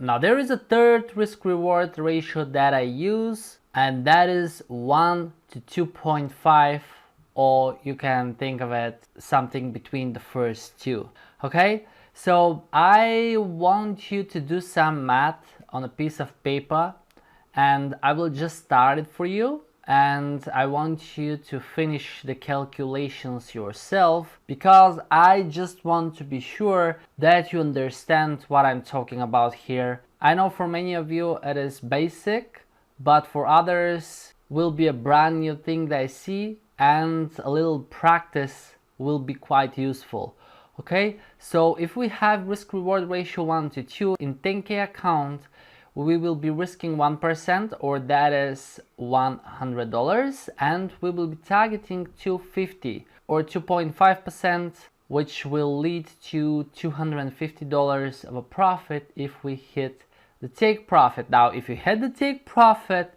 Now there is a third risk reward ratio that I use, and that is 1 to 2.5, or you can think of it something between the first two. Okay, so I want you to do some math on a piece of paper, and I will just start it for you, and I want you to finish the calculations yourself, because I just want to be sure that you understand what I'm talking about here. I know for many of you it is basic, but for others will be a brand new thing that I see, and a little practice will be quite useful. Okay, so if we have risk reward ratio 1 to 2 in 10K account, we will be risking 1%, or that is $100, and we will be targeting 250 or 2.5%, which will lead to $250 of a profit if we hit the take profit. Now if you hit the take profit,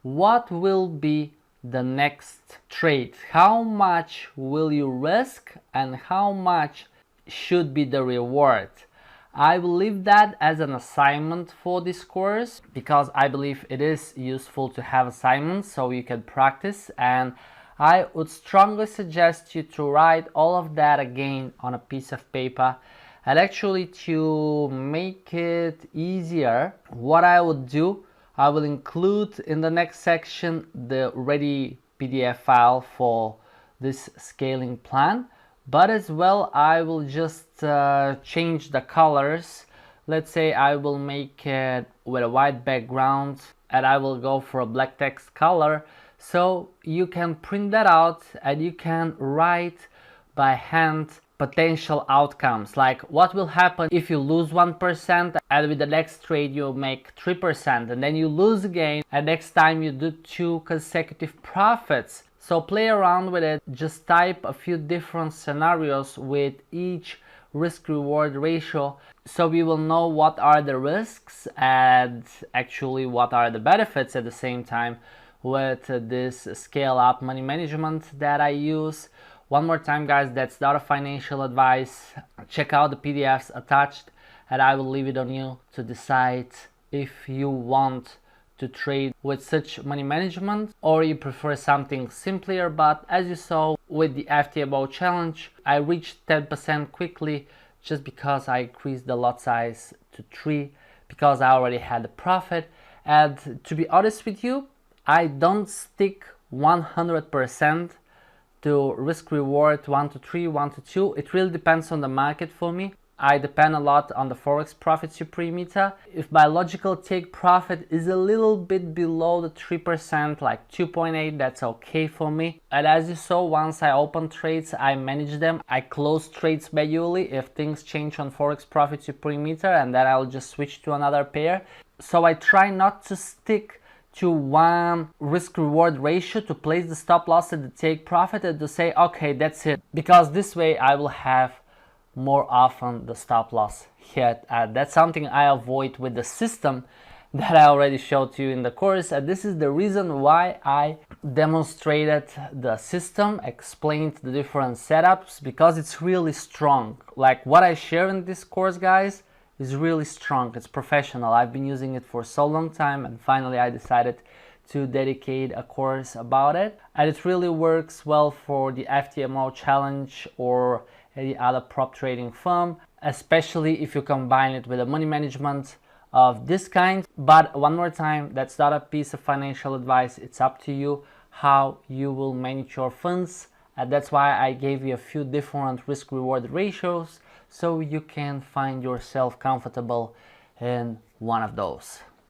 what will be the next trade? How much will you risk and how much should be the reward? I will leave that as an assignment for this course, because I believe it is useful to have assignments so you can practice, and I would strongly suggest you to write all of that again on a piece of paper. And actually, to make it easier, what I would do, I will include in the next section the ready PDF file for this scaling plan. But as well, I will just change the colors. Let's say I will make it with a white background, and I will go for a black text color, so you can print that out and you can write by hand potential outcomes, like what will happen if you lose 1% and with the next trade you make 3%, and then you lose again, and next time you do 2 consecutive profits. So play around with it, just type a few different scenarios with each risk reward ratio, so we will know what are the risks and actually what are the benefits at the same time with this scale up money management that I use. One more time guys, that's not a financial advice. Check out the PDFs attached, and I will leave it on you to decide if you want to trade with such money management or you prefer something simpler. But as you saw with the FTMO challenge, I reached 10% quickly just because I increased the lot size to 3, because I already had a profit. And to be honest with you, I don't stick 100% to risk reward 1 to 3, 1 to 2. It really depends on the market for me. I depend a lot on the Forex Profit Supreme meter. If my logical take profit is a little bit below the 3%, like 2.8, that's okay for me. And as you saw, once I open trades, I manage them. I close trades manually if things change on Forex Profit Supreme meter, and then I'll just switch to another pair. So I try not to stick to one risk reward ratio to place the stop loss at the take profit and to say, okay, that's it. Because this way I will have more often the stop loss hit. That's something I avoid with the system that I already showed to you in the course, and this is the reason why I demonstrated the system, explained the different setups, because it's really strong. Like what I share in this course guys is really strong, it's professional. I've been using it for so long time, and finally I decided to dedicate a course about it, and it really works well for the FTMO challenge or any other prop trading firm, especially if you combine it with a money management of this kind. But one more time, that's not a piece of financial advice. It's up to you how you will manage your funds, and that's why I gave you a few different risk reward ratios so you can find yourself comfortable in one of those.